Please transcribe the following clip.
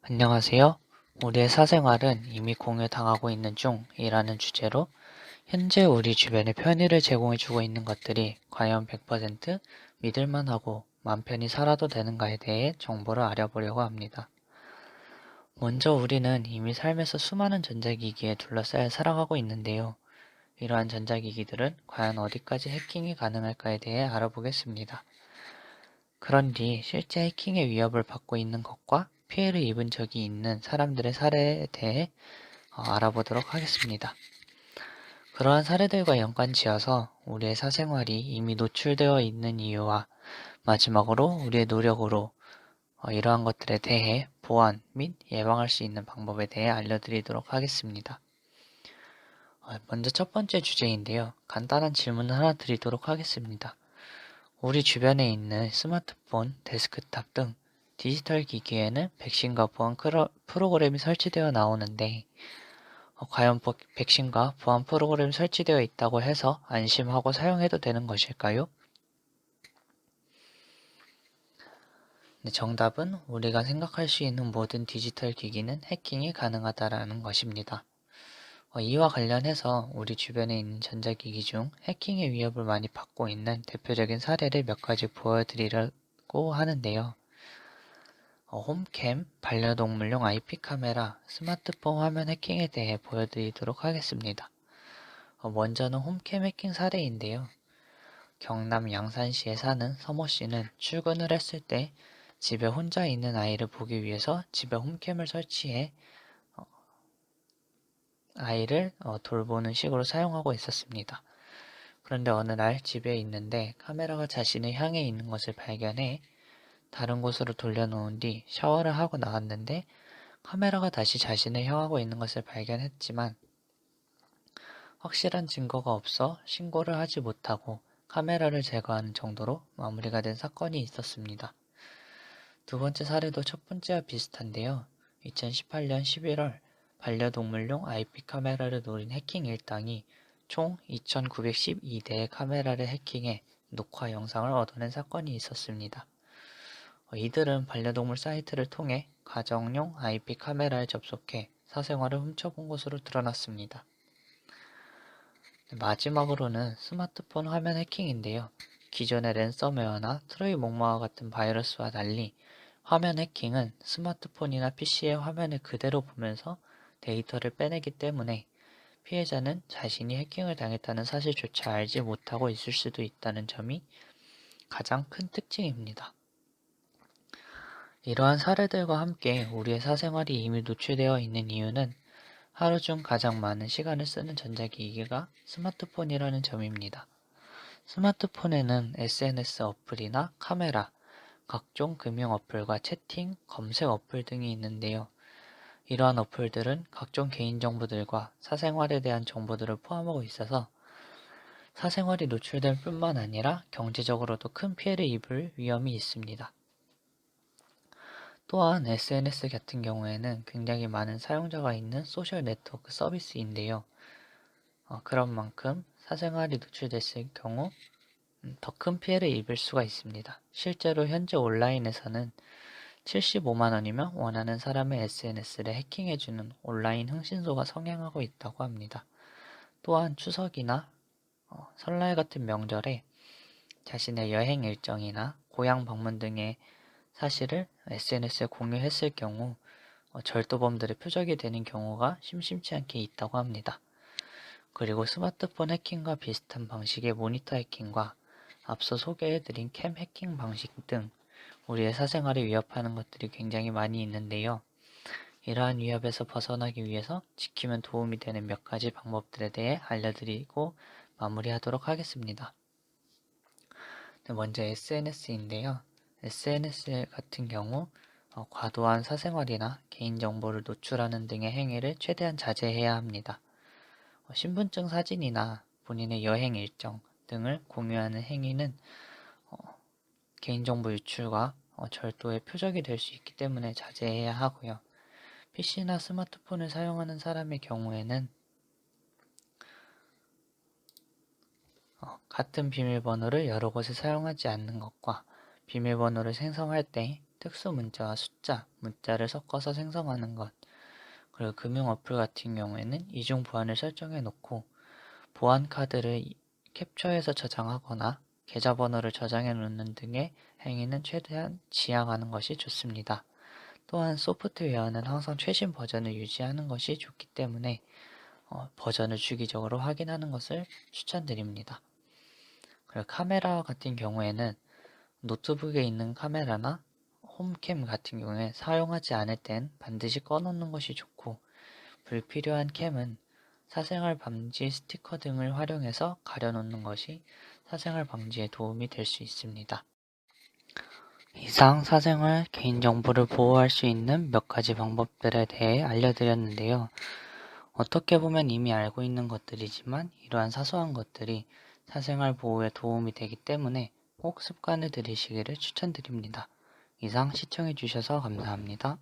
안녕하세요. 우리의 사생활은 이미 공유당하고 있는 중이라는 주제로 현재 우리 주변에 편의를 제공해주고 있는 것들이 과연 100% 믿을만하고 맘 편히 살아도 되는가에 대해 정보를 알아보려고 합니다. 먼저 우리는 이미 삶에서 수많은 전자기기에 둘러싸여 살아가고 있는데요. 이러한 전자기기들은 과연 어디까지 해킹이 가능할까에 대해 알아보겠습니다. 그런 뒤 실제 해킹의 위협을 받고 있는 것과 피해를 입은 적이 있는 사람들의 사례에 대해 알아보도록 하겠습니다. 그러한 사례들과 연관지어서 우리의 사생활이 이미 노출되어 있는 이유와 마지막으로 우리의 노력으로 이러한 것들에 대해 보완 및 예방할 수 있는 방법에 대해 알려드리도록 하겠습니다. 먼저 첫 번째 주제인데요. 간단한 질문을 하나 드리도록 하겠습니다. 우리 주변에 있는 스마트폰, 데스크탑 등 디지털 기기에는 백신과 보안 프로그램이 설치되어 나오는데 과연 백신과 보안 프로그램이 설치되어 있다고 해서 안심하고 사용해도 되는 것일까요? 네, 정답은 우리가 생각할 수 있는 모든 디지털 기기는 해킹이 가능하다라는 것입니다. 이와 관련해서 우리 주변에 있는 전자기기 중 해킹의 위협을 많이 받고 있는 대표적인 사례를 몇 가지 보여드리려고 하는데요. 홈캠, 반려동물용 IP 카메라, 스마트폰 화면 해킹에 대해 보여드리도록 하겠습니다. 먼저는 홈캠 해킹 사례인데요. 경남 양산시에 사는 서모 씨는 출근을 했을 때 집에 혼자 있는 아이를 보기 위해서 집에 홈캠을 설치해 아이를 돌보는 식으로 사용하고 있었습니다. 그런데 어느 날 집에 있는데 카메라가 자신을 향해 있는 것을 발견해 다른 곳으로 돌려놓은 뒤 샤워를 하고 나왔는데 카메라가 다시 자신을 향하고 있는 것을 발견했지만 확실한 증거가 없어 신고를 하지 못하고 카메라를 제거하는 정도로 마무리가 된 사건이 있었습니다. 두 번째 사례도 첫 번째와 비슷한데요. 2018년 11월 반려동물용 IP 카메라를 노린 해킹 일당이 총 2,912대의 카메라를 해킹해 녹화 영상을 얻어낸 사건이 있었습니다. 이들은 반려동물 사이트를 통해 가정용 IP 카메라에 접속해 사생활을 훔쳐본 것으로 드러났습니다. 마지막으로는 스마트폰 화면 해킹인데요. 기존의 랜섬웨어나 트로이 목마와 같은 바이러스와 달리 화면 해킹은 스마트폰이나 PC의 화면을 그대로 보면서 데이터를 빼내기 때문에 피해자는 자신이 해킹을 당했다는 사실조차 알지 못하고 있을 수도 있다는 점이 가장 큰 특징입니다. 이러한 사례들과 함께 우리의 사생활이 이미 노출되어 있는 이유는 하루 중 가장 많은 시간을 쓰는 전자기기가 스마트폰이라는 점입니다. 스마트폰에는 SNS 어플이나 카메라, 각종 금융 어플과 채팅, 검색 어플 등이 있는데요. 이러한 어플들은 각종 개인정보들과 사생활에 대한 정보들을 포함하고 있어서 사생활이 노출될 뿐만 아니라 경제적으로도 큰 피해를 입을 위험이 있습니다. 또한 SNS 같은 경우에는 굉장히 많은 사용자가 있는 소셜 네트워크 서비스인데요. 그런 만큼 사생활이 노출됐을 경우 더 큰 피해를 입을 수가 있습니다. 실제로 현재 온라인에서는 75만 원이면 원하는 사람의 SNS를 해킹해주는 온라인 흥신소가 성행하고 있다고 합니다. 또한 추석이나 설날 같은 명절에 자신의 여행 일정이나 고향 방문 등의 사실을 SNS에 공유했을 경우 절도범들의 표적이 되는 경우가 심심치 않게 있다고 합니다. 그리고 스마트폰 해킹과 비슷한 방식의 모니터 해킹과 앞서 소개해드린 캠 해킹 방식 등 우리의 사생활을 위협하는 것들이 굉장히 많이 있는데요. 이러한 위협에서 벗어나기 위해서 지키면 도움이 되는 몇 가지 방법들에 대해 알려드리고 마무리하도록 하겠습니다. 먼저 SNS인데요. SNS 같은 경우 과도한 사생활이나 개인정보를 노출하는 등의 행위를 최대한 자제해야 합니다. 신분증 사진이나 본인의 여행 일정 등을 공유하는 행위는 개인정보 유출과 절도의 표적이 될 수 있기 때문에 자제해야 하고요. PC나 스마트폰을 사용하는 사람의 경우에는 같은 비밀번호를 여러 곳에 사용하지 않는 것과 비밀번호를 생성할 때 특수 문자와 숫자, 문자를 섞어서 생성하는 것, 그리고 금융 어플 같은 경우에는 이중 보안을 설정해 놓고 보안 카드를 캡처해서 저장하거나 계좌번호를 저장해 놓는 등의 행위는 최대한 지양하는 것이 좋습니다. 또한 소프트웨어는 항상 최신 버전을 유지하는 것이 좋기 때문에 버전을 주기적으로 확인하는 것을 추천드립니다. 그리고 카메라 같은 경우에는 노트북에 있는 카메라나 홈캠 같은 경우에 사용하지 않을 땐 반드시 꺼놓는 것이 좋고, 불필요한 캠은 사생활 방지 스티커 등을 활용해서 가려놓는 것이 사생활 방지에 도움이 될 수 있습니다. 이상 사생활 개인정보를 보호할 수 있는 몇 가지 방법들에 대해 알려드렸는데요. 어떻게 보면 이미 알고 있는 것들이지만 이러한 사소한 것들이 사생활 보호에 도움이 되기 때문에 꼭 습관을 들이시기를 추천드립니다. 이상 시청해주셔서 감사합니다.